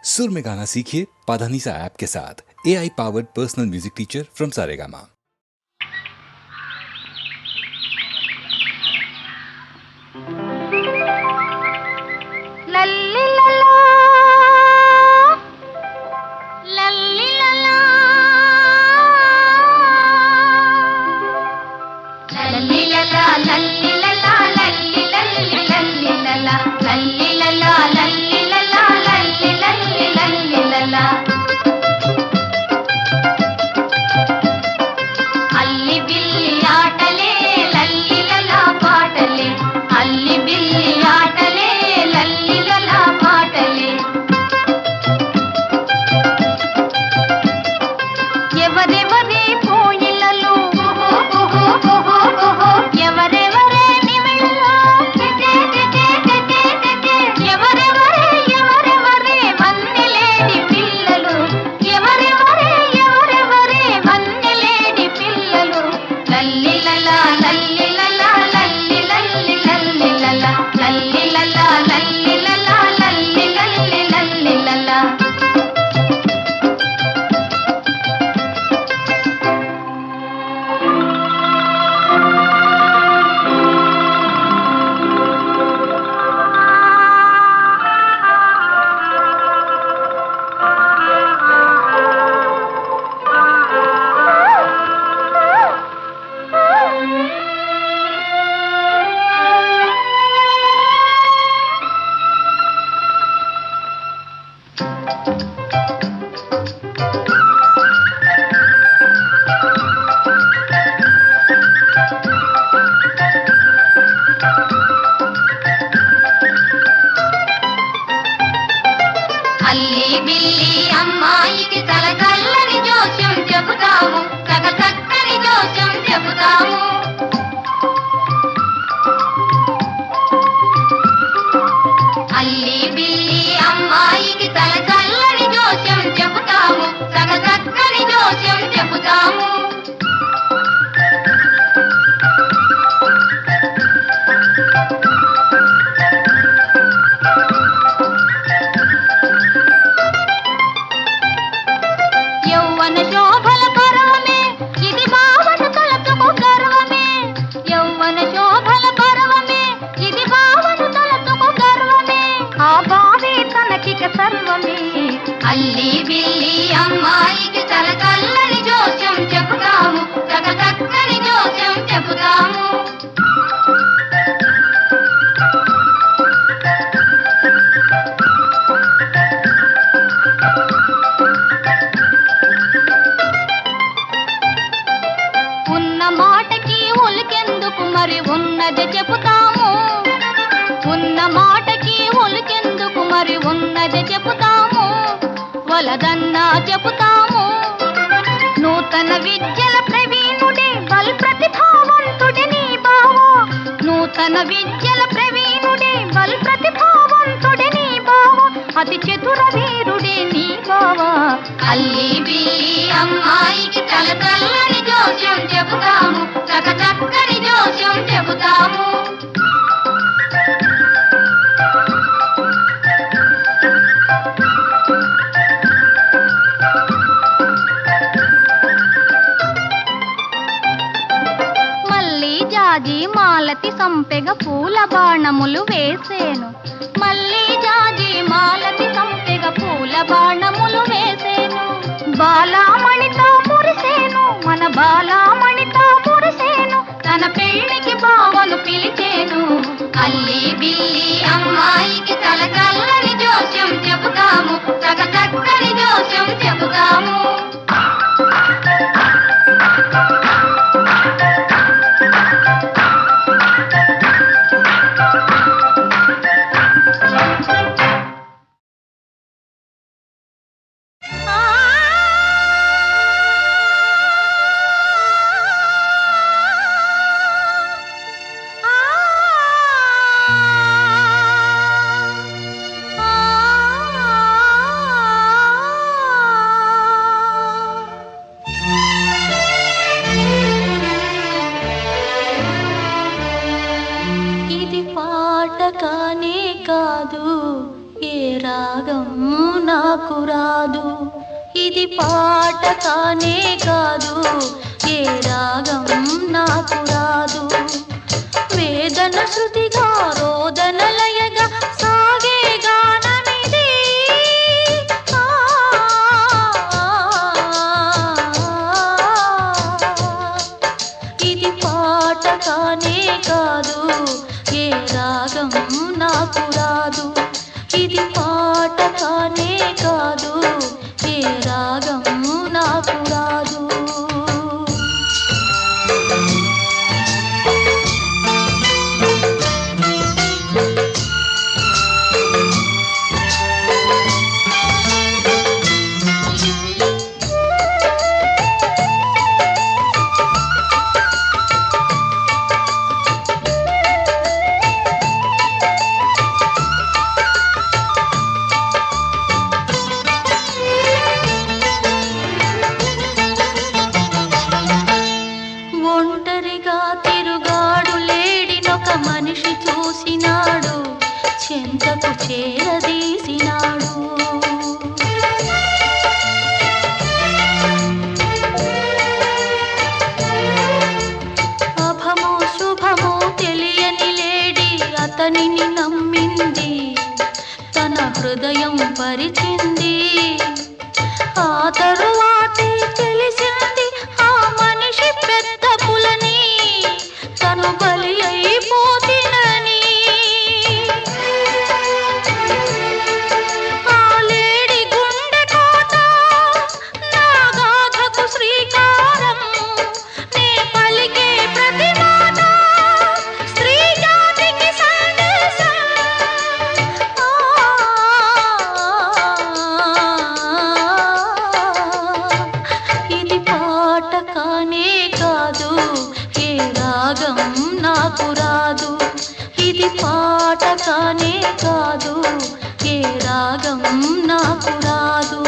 सुर में गाना सीखिए पाधानीसा ऐप के साथ। AI powered personal music teacher from Saregama. लल्ली लला लल्ली लला लल्ली लला लल्ली लला लल्ली लल्ली लल्ली लला लल्ली लला लल्ली लला लल्ली लल्ली लल्ली लला అల్లి బిల్లి ఆటలే లల్లి లలా పాటలే అల్లి బిల్లి ఆటలే లల్లి లలా పాటలే ఎవరెవరే కోయిలలు ఎవరెవరే నిమిళ్ళలో ఎవరెవరే ఎవరెవరే వన్నెలేడి పిల్లలు ఎవరెవరే ఎవరెవరే వన్నెలేడి పిల్లలు లల్లి లలా లల్లి లలా లల్లి లల్లి లల్లి లలా లల్లి లలా లల్లి లలా లల్లి లల్లి లల్లి లలా అల్లి బిల్లి అమ్మాయికి తలకల్లని జోస్యం చెబుతాము చక్కని జోస్యం చెబుతాము అల్లి బిల్లి అమ్మాయికి తలకల్లని జోస్యం చెబుతాము చక్కని జోస్యం చెబుతాము యౌవన శోభల పర్వమే ఇది భావన తలచుకు గర్వమే యౌవన శోభల పర్వమే ఇది భావన తలచుకు గర్వమే ఆ భావే తనకిక సర్వమే అల్లి బిల్లి అమ్మాయికి తలకల్లని జోస్యం చెబుతాము చక్కని జోస్యం చెబుతాము ఉన్న మాటకి ఉలికెందుకు మరి ఉన్నది చెబుతాము ఉన్న మాటకి ఉలికెందుకు మరి ఉన్నది చెబుతాము వలదన్నా చెబుతాము నూతన విద్యల ప్రవీణుడే బల్ ప్రతిభావంతుడే నీ బావో నూతన విద్యల ప్రవీణుడే బల్ ప్రతిభావంతుడే నీ బావో అతి చతుర వీరుడే నీ బావా అల్లి బిల్లి అమ్మాయికి తలకల్లని జోస్యం చెబుతాము చక్కని జోస్యం చెబుతాము మల్లి జాజి మాలతి సంపెగ పూల బాణములు వేసేను మల్లి జాజి మాలతి సంపెగ పూల బాణములు వేసేను బాలామణితో మురిసేను మన బాలామణితో మురిసేను తన పెళ్లికి బావను పిలిచేను అల్లి బిల్లి అమ్మాయికి తలకల్లని జోస్యం చెబుతాము చక్కని జోస్యం చెబుతాము ఆ నాకు రాదు. ఇది పాట కానే కాదు, ఏ రాగం నాకు రాదు. వేదన శృతిగా రోదన లయగా సాగే గానమిది. ఇది పాట కానే కాదు, ఏ రాగం నాకు రాదు. ఇది పాట కానే కాదు, ఏ రాగం నాకు రాదు. ఒంటరిగా తిరుగాడు లేడినొక మనిషి చూసినాడు, చెంతకు చేరదీసినాడు. అభమో శుభమో తెలియని లేడి అతనిని నమ్మింది, తన హృదయం పరిచింది. ఆ తరువాతే తెలిసింది ఆ మనిషి పెద్ద పులని, తను బలి అయిపోతినని. ఆ లేడి గుండె కోట నా గాథకు శ్రీకారం, నే పలికే ప్రతి మాట స్త్రీ జాతికి సందేశం. ఇది పాట కానే కాదు, ఏ రాగం నాకు రాదు. ఇది పాట కానే కాదు, ఏ రాగం నాకు రాదు.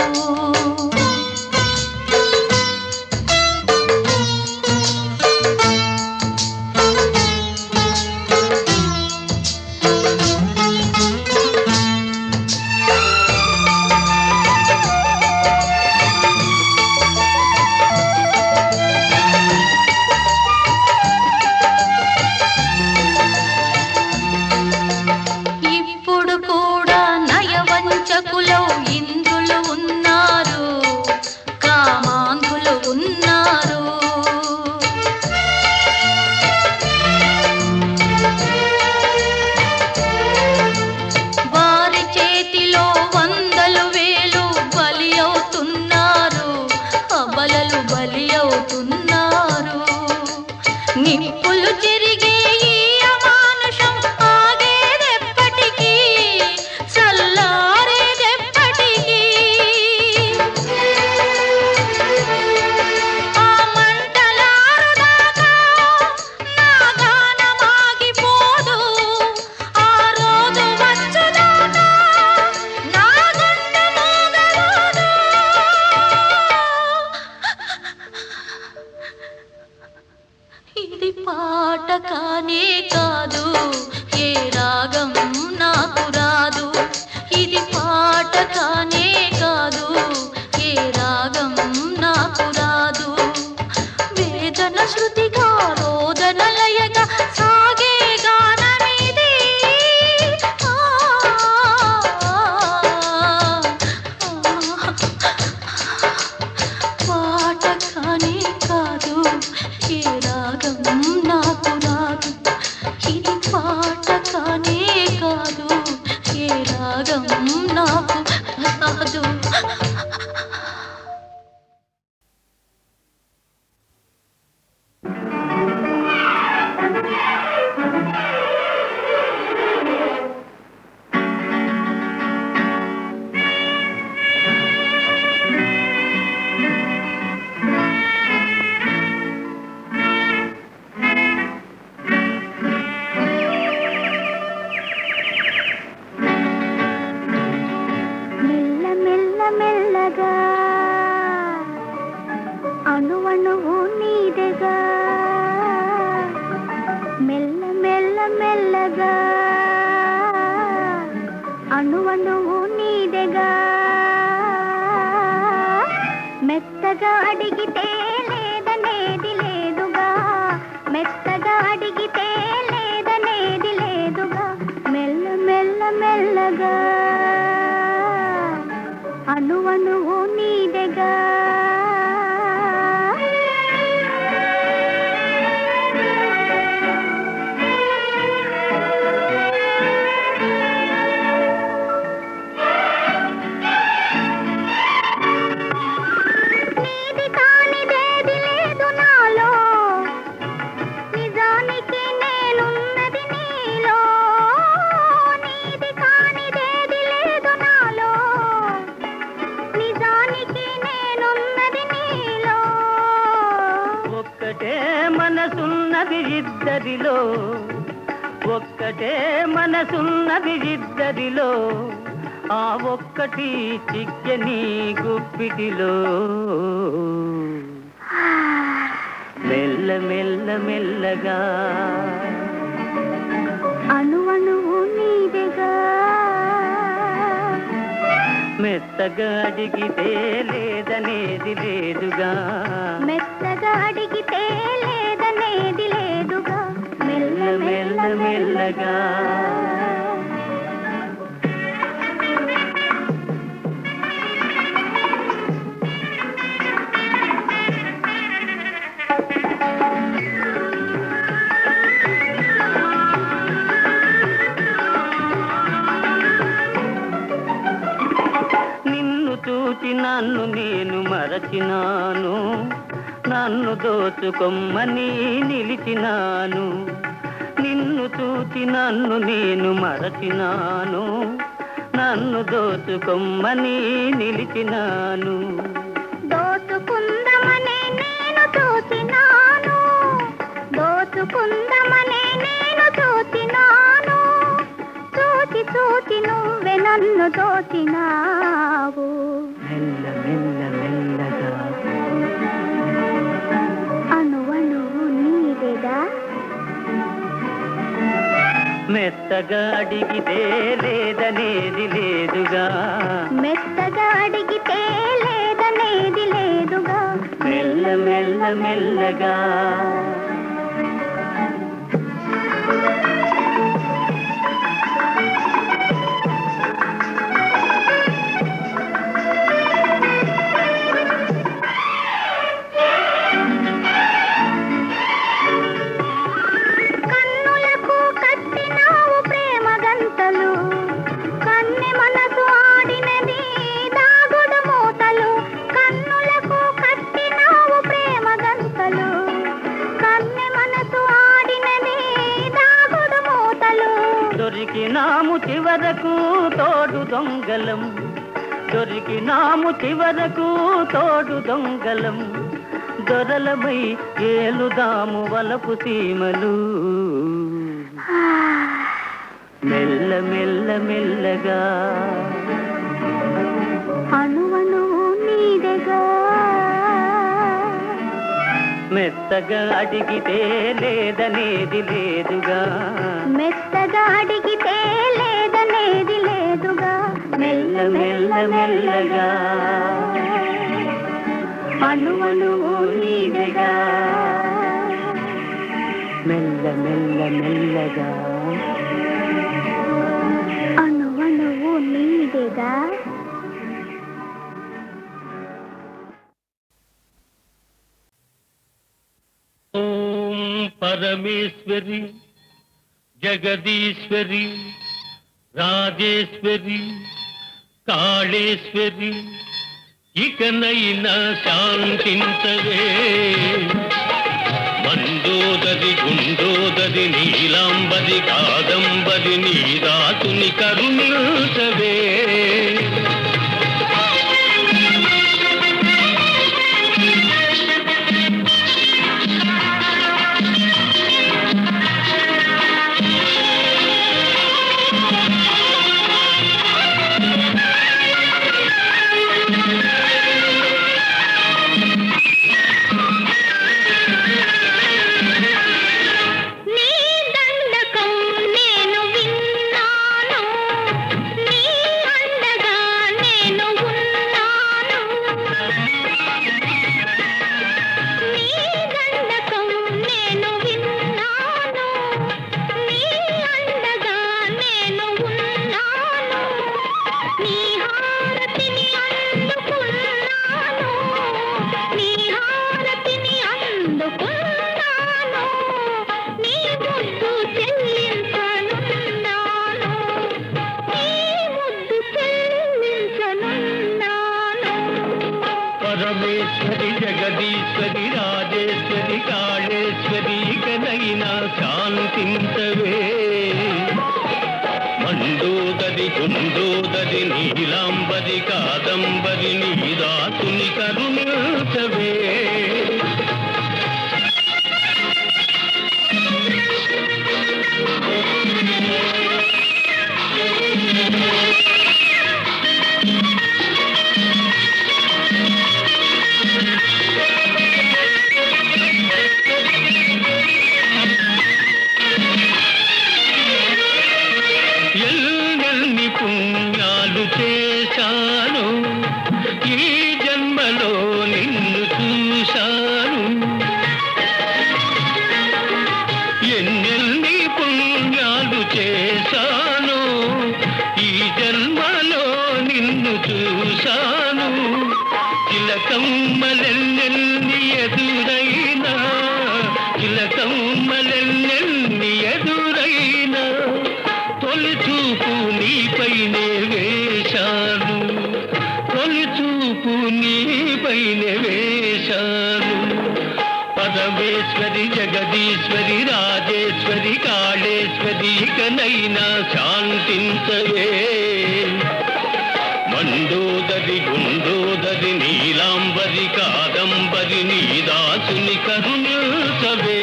ఇప్పుడు కూడా నయవంచకులో ఇంద్రులు ఉన్నారు, కామాంధులు ఉన్నారు. వారి చేతిలో వందలు వేలు బలి అవుతున్నారు, అబలలు బలి అవుతున్నారు. నిప్పులు చెరిగే ఈ అమానుషం ఆగేదెప్పటికీ, చల్లారేదెప్పటికీ. ఆ మంటలారుదాకా నా గానమాగిపోదు, ఆ రోజు వచ్చుదాకా నా గుండె మోగబోదు. ఇది పాట కానే కాదు, ఏ రాగం నాకు రాదు. ఇది పాట కానే కాదు, ఏ రాగం నాకు రాదు. వేదన శృతిగా రోదన లయగా సాగే గానమిది. పాట కానే కాదు, ఏ రాగం నాకు రాదు. ఇది పాట కానే కాదు, ఏ రాగం నాకు రాదు. అణువణువు నీదెగా మెల్ల మెల్ల మెల్లగా అణువణువు నీదెగా మెల్లగా అడిగితే లేదనేది లేదుగా, మెత్తగా అడిగితే లేదనేది లేదుగా, మెల్ల మెల్ల మెల్లగా అణువణువు నీదెగా. నీది కానిదేది లేదు నాలో, నిజానికి నేనున్నది నీలో. నీది కానిదేది లేదు నాలో, నిజానికి నేనున్నది నీలో. ఒక్కటే మనసున్నది ఇద్దరిలో, ఒక్కటే మనసున్నది ఇద్దరిలో, ఆ ఒక్కటి చిక్కని గుప్పిటిలో. మెల్ల మెల్ల మెల్లగా అణువణువు నీదెగా, మెత్తగా అడిగితే లేదనేది లేదుగా, మెత్తగా అడిగితే లేదనేది లేదుగా, మెల్ల మెల్ల మెల్ల మెల్లగా. నిన్ను చూచి నన్ను నేను మరచినాను, నన్ను దోచుకొమ్మని నిలిచినాను. నిన్ను చూచి నన్ను నేను మరచినాను, నన్ను దోచుకొమ్మని నిలిచినాను. దోచుకుందమనే నేను చూచినాను, దోచుకుందమనే నేను చూచినాను, చూచి చూచి నువ్వే నన్ను దోచినావు. మెల్ల మెల్ల మెల్లగా అణువణువు నీదెగా, మెత్తగా అడిగితే లేదనేది లేదుగా, మెత్తగా అడిగితే లేదనేది లేదుగా, మెల్ల మెల్ల మెల్లగా. కన్నులకు కట్టినావు ప్రేమ గంతలు, కన్నె మనసు ఆడినది దాగుడు మూతలు. కన్నులకు కట్టినావు ప్రేమ గంతలు, కన్నె మనసు ఆడినది దాగుడు మూతలు. దొరికినాము చివరకు తోడు దొంగలం, దొరికినాము చివరకు తోడు దొంగలం. దొరలమై ఏలుదాము వలపు సీమలు. మెల్ల మెల్ల మెల్లగా అణువణువు నీదెగా, మెత్తగా అడిగితే లేదనేది లేదుగా, మెత్తగా అడిగితే లేదనేది లేదుగా, మెల్ల మెల్ల మెల్లగా అణువణువు నీదెగా, మెల్ల మెల్ల మెల్లగా. అణువణువు నీదెగా. ఓం పరమేశ్వరి జగదీశ్వరి రాజేశ్వరి కాళేశ్వరి ఇకనైనా శాంతించవే. మండోదరి గుండోదరి నీలాంబరి కాదంబరి నీ దాసుని కరుణించవే. పరమేశ్వరి జగదీశ్వరి రాజేశ్వరి కాళేశ్వరి ఇకనైనా శాంతించవే మండోదరి గుండోదరి నీలాంబరి కాదంబరి నీదాసుని కరుణించవే ఎన్ని పుణ్యాలు చేశాను ఈ జన్మలో నిన్ను చూశాను ఎన్నెన్ని పుణ్యాలు చేశాను ఈ జన్మలో నిన్ను చూశాను తిలకమ్మలెన్నెన్ని ఎదురైనా తిలకమ్మలెన్నెన్ని ఎదురైనా తొలి చూపు నీపైనే వేశాను తొలి చూపు నీపైనే వేశాను పరమేశ్వరి జగదీశ్వరి రాజేశ్వరి కాళేశ్వరి ఇకనైనా శాంతించవే మండోదరి గుండోదరి నీలాంబరి కాదంబరి నీదాసుని కరుణించవే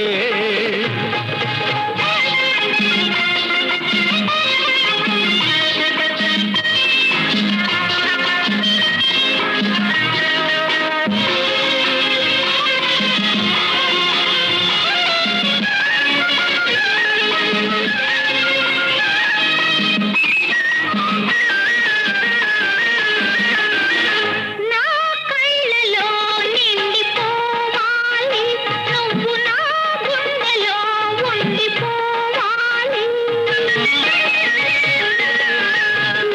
నా కళ్ళలో నిండిపోవాలి నువ్వు నా గుండెలో ఉండిపోవాలి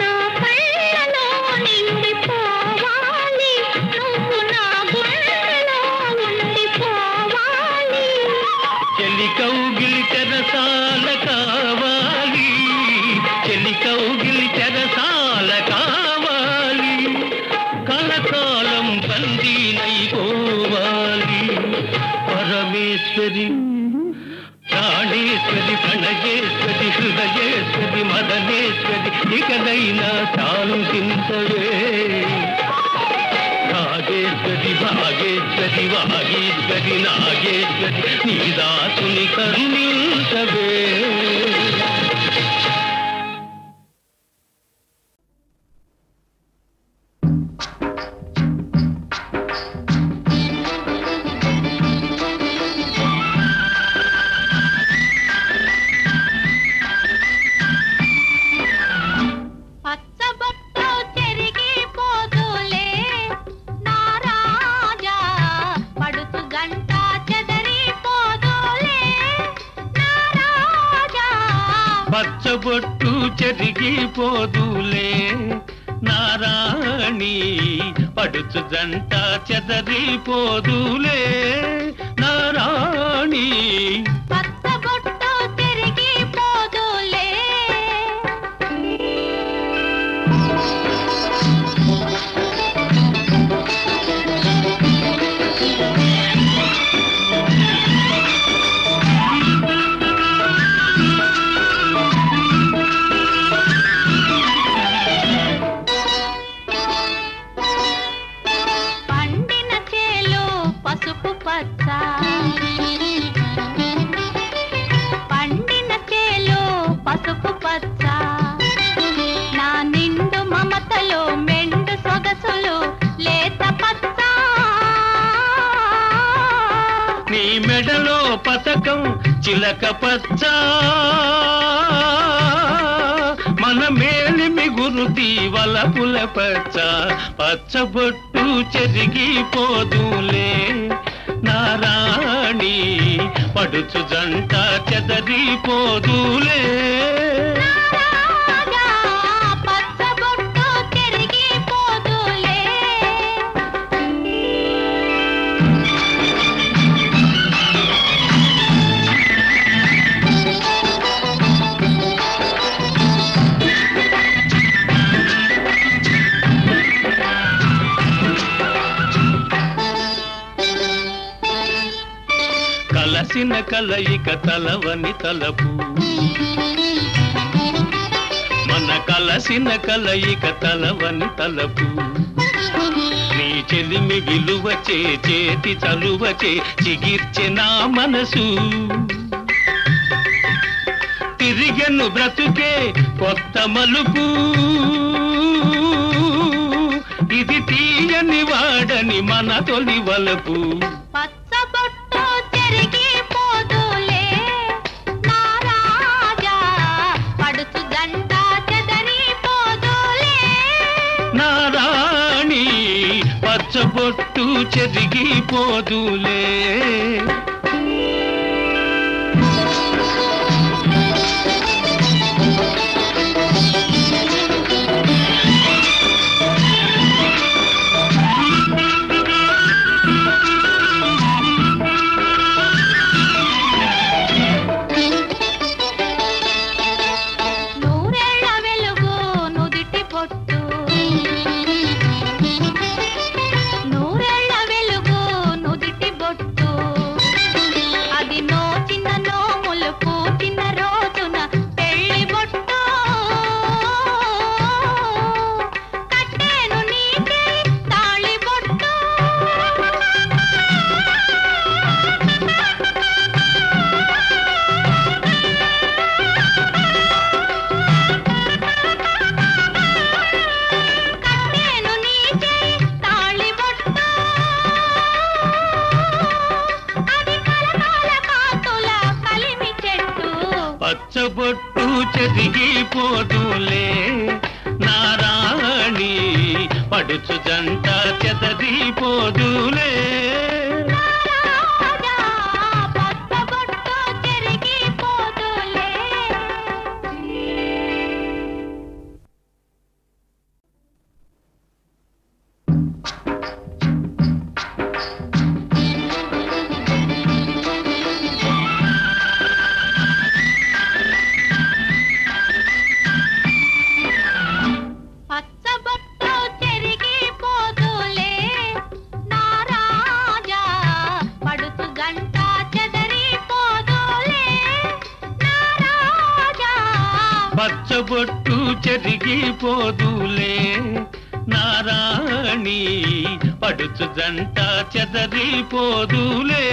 నా కళ్ళలో నిండిపోవాలి నువ్వు నా గుండెలో ఉండిపోవాలి చెలి కౌగిలి చెరసాల కావాలి చెలి కౌగిలి చెరసాల కావాలి కలకాలం బందీనైపోవాలి పరమేశ్వరి ప్రాణేశ్వరి ప్రణయేశ్వరి హృదయేశ్వరి మదనేశ్వరి ఇకనైనా శాంతించవే రాగేశ్వరి భాగేశ్వరి వాగేశ్వరి నాగేశ్వరి నీదాసుని కరుణించవే పచ్చబొట్టు చెరిగిపోదులే నా రాజా పడుతు గంట చెదరిపోదులే నా రాజా పచ్చబొట్టు చెరిగిపోదులే నారాణి పడుచు జంట చెదరిపోదులే నారాణి పచ్చబొట్టు చెరిగిపోదులే పండిన చేలో పసుపు పచ్చ పండిన చేలో పసుపు పచ్చ నా నిండు మమతలో మెండు సొగసులు లేత పచ్చ నీ మెడలో పతకం చిలక పచ్చ మన మేలిమి గురుతి వలపుల పచ్చ పచ్చబొట్టు చెరిగిపోదులే నారాణి పడుచు జంట చెదరిపోదులే రాజా పచ్చబొట్టు చెరిగిపోదులే కలసిన కలయిక తలవని తలపు మన కలసిన కలయిక తలవని తలపు నీ చెలిమి విలువచే చేతి చలువచే చిగిర్చె నా మనసు తిరిగెను బ్రతుకే కొత్త మలుపు ఇది తీయని వాడని మన తొలి వలపు పచ్చబొట్టు చెరిగిపోదులే నా రాజా పడుచు జంట చెదరిపోదులే నా రాణి పచ్చబొట్టు చెరిగిపోదులే నూరేళ్ల వెలుగు నుదిటి పొట్టు నూరేళ్ల వెలుగు నుదిటి బొట్టు అది నోచిన నోములు పూచిన రోజున పెళ్లి బొట్టు కట్టేను నీకే తాళి బొట్టు కట్టేను నీకే తాళి బొట్టు అది కలకాల కాతుల కలిమి చెట్టు పచ్చబొట్టు చెరిగిపోదులే నా రాణి పడుచు జంట చెదరిపోదులే రాజా పచ్చబొట్టు చెరిగిపోదులే పచ్చబొట్టు చెరిగిపోదులే నా రాజా పడుచు గంట చెదరిపోదులే నా రాజా పచ్చబొట్టు చెరిగిపోదులే నా రాణి పడుచు జంట చెదరిపోదులే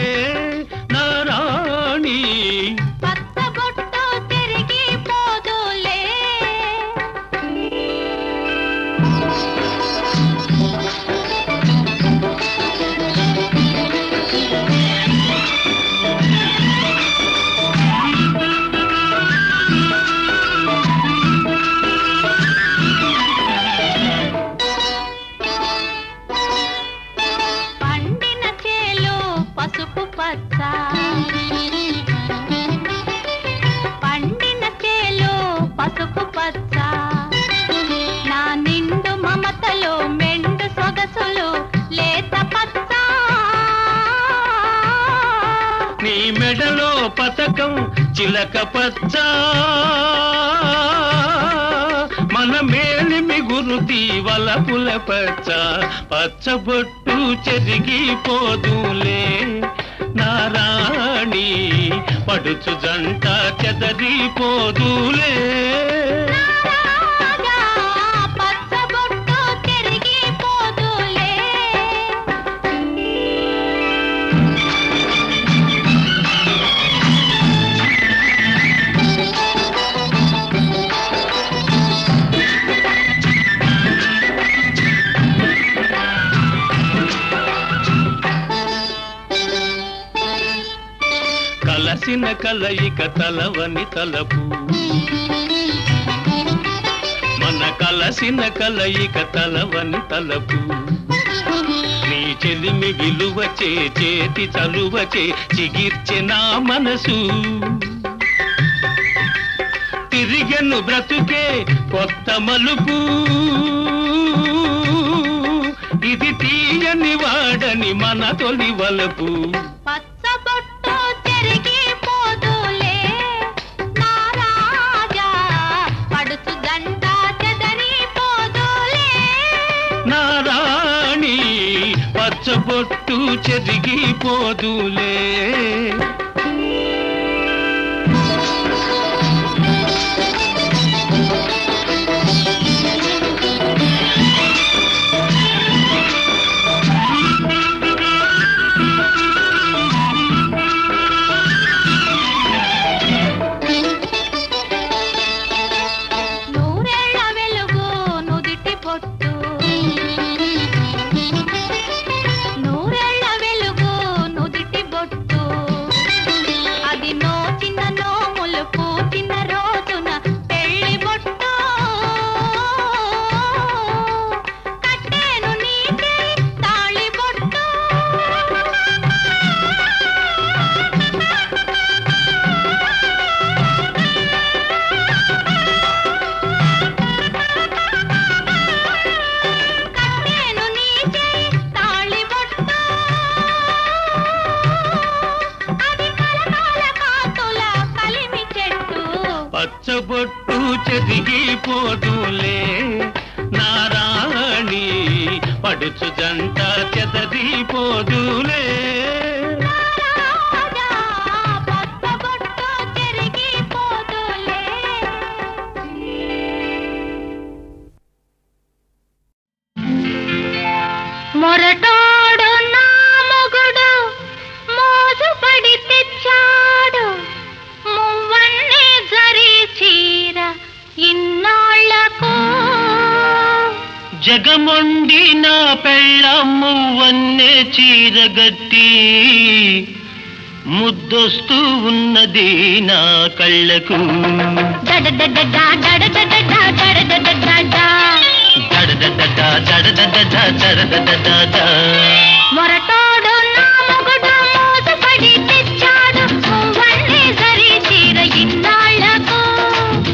నా రాణి పచ్చబొట్టు చెరిగిపోదులే పండిన చేలు పసుపు పచ్చ పండిన చేలు పసుపు పచ్చ నా నిండు మమతలు మెండు సొగసులు లేత పచ్చ నీ మెడలో పతకం చిలక పచ్చ మన మేలిమి గురుతి వలపుల పచ్చ పచ్చబొట్టు చెరిగిపోదులే నా రాణి పడుచు జంట చెదరిపోదులే రాజా పచ్చబొట్టు చెరిగిపోదులే కలసిన కలయిక తలవని తలపు మన కలసిన కలయిక తలవని తలపు నీ చెలిమి విలువచే చేతి చలువచే చిగిర్చె నా మనసు తిరిగెను బ్రతుకే కొత్త మలుపు ఇది తీయని వాడని మన తొలి వలపు పచ్చబొట్టు చెరిగిపోదులే నా రాజా పడుచు గంట చెదరిపోదులే నా రాణి పచ్చబొట్టు చెరిగిపోదులే పోదులే నారాణి పడుచు జంట చెదరిపోదులే రాజా పట్ట బొట్టు చెరిగిపోదులే మొరటోడు నా మొగుడు మోసుపడి తెచ్చాడు మువ్వన్నే జరి చీర ఇన్నాళ్లకు జగమొండి నా పెళ్ళమ్ము వన్నే చీరగట్టి ముద్దొస్తూ ఉన్నది నా కళ్ళకు డడడడడా డడడడడా డడడడడా దడదడదా దడదడదా దడదడదా మొరటోడు నా మొగుడు మోసుపడి తెచ్చాడు మువ్వన్నే జరి చీర ఇన్నాళ్లకు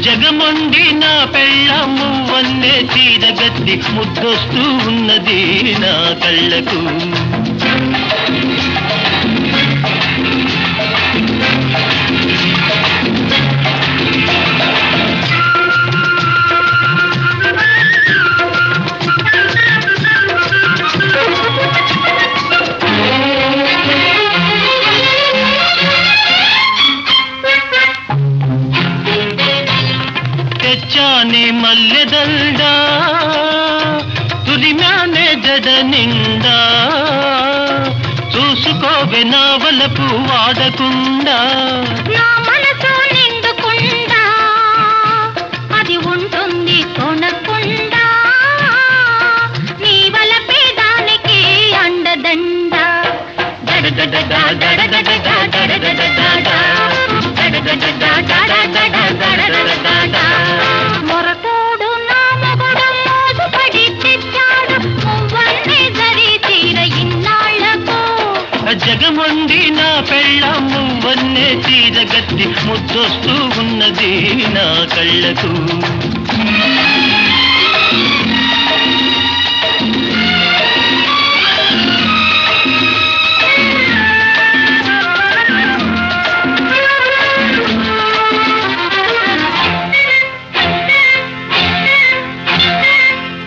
జగమొండి నా పెళ్ళమ్ము వన్నే చీరగట్టి ముద్దొస్తూ ఉన్నది నా కళ్ళకు తెచ్చానే మల్లెదండ తురిమానే జడ నిండా చూసుకోవే నా వలపు వాడకుండా నా మనసు నిండుకుండా అది ఉంటుంది కొనకుండా నీ వలపే దానికి అండదండ దడదడదా దడదడదా దడదడదా దడదడదా దడదడదా దడదడదా మొరటోడు నా మొగుడు మోసుపడి తెచ్చాడు మువ్వన్నే జరి చీర ఇన్నాళ్లకు జగమొండి నా పెళ్ళమ్ము వన్నే చీరగట్టి ముద్దొస్తూ ఉన్నది నా కళ్ళకు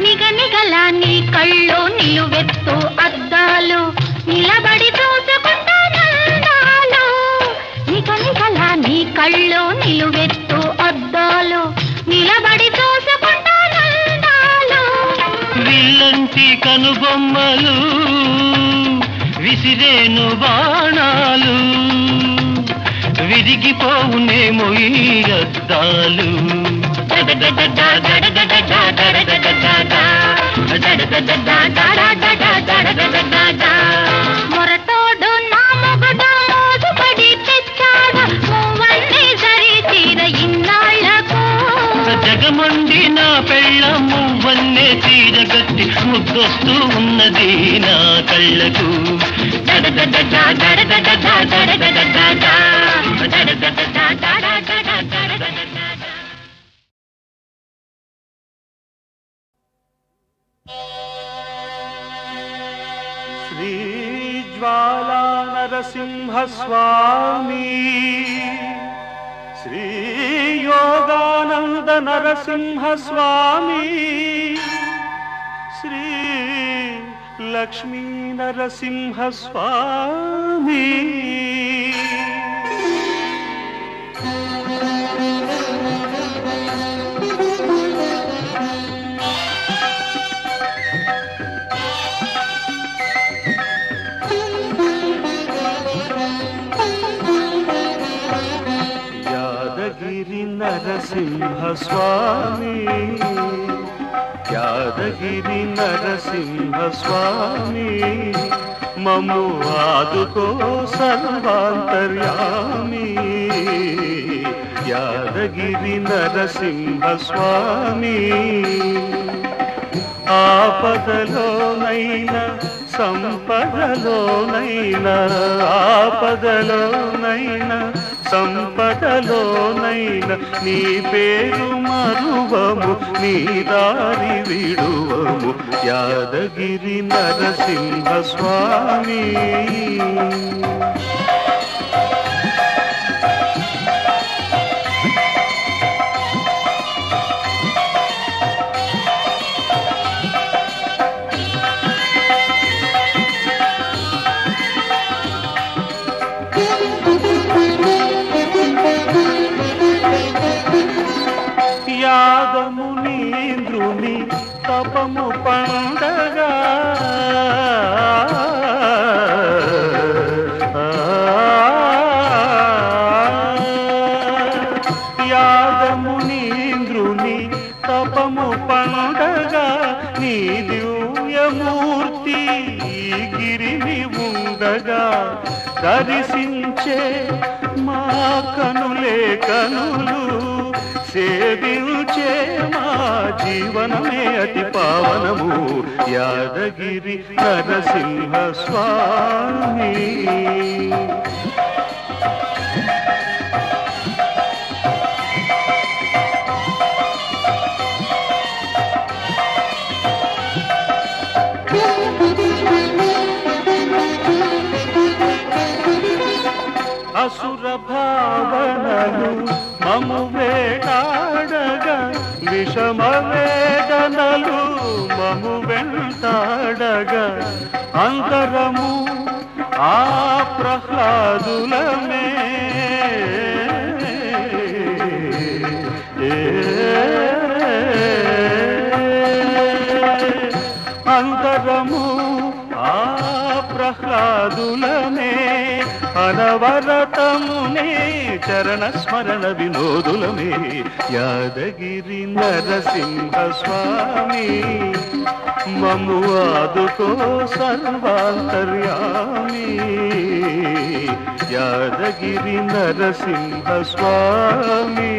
నిగనిగల నీ కళ్ళు నిలువెత్తు అద్దాలు నిలబడి చూసుకుంటానందాలు నిగనిగల నీ కళ్ళు నిలువెత్తు అద్దాలు నిలబడి చూసుకుంటానందాలు విల్లంటి కనుబొమ్మలు విసిరేను బాణాలు విరిగిపోవునేమో ఈ అద్దాలు దడదడదా దడదడదా దడదడదా దడదడదా దడదడదా దడదడదా మొరటోడు నా మొగుడు మోసుపడి తెచ్చాడు మువ్వన్నే జరి చీర ఇన్నాళ్లకు జగమొండి నా పెళ్ళమ్ము వన్నే చీరగట్టి ముద్దొస్తూ ఉన్నది నా కళ్ళకు దడదడదా దడదడదా దడదడదా దడదడదా దడదడదా దడదడదా శ్రీజ్వాలా నరసింహ స్వామి శ్రీ యోగానంద నరసింహ స్వామి శ్రీ లక్ష్మీ నరసింహ స్వామి యాదగిరి నరసింహ స్వామి యాదగిరి నరసింహ స్వామి మము ఆదుకో సర్వాంతర్యామి యాదగిరి నరసింహ స్వామి ఆపదలోనైనా సంపదలోనైనా ఆపదలోనైనా సంపదలోనైనా నీ పేరు మరువము నీ దారి విడువము యాదగిరి నరసింహ స్వామి మూర్తి ఈ గిరిని ఉండగా దర్శించే మా కనులే కనులు సేవించే మా జీవనమే అతి పావనము యాదగిరి నరసింహ స్వామి. అసుర భావనలు మము వేటాడగా విషమ వేదనలు మము వెంటాడగా అంతరము ఆ ప్రహ్లాదులమే అంతరము ఆ ప్రహ్లాదులనే అనవరతమునే చరణ స్మరణ వినోదులమే యాదగిరి నరసింహ స్వామి. మమ్ము ఆదుకో సర్వాంతర్యామి యాదగిరి నరసింహ స్వామి.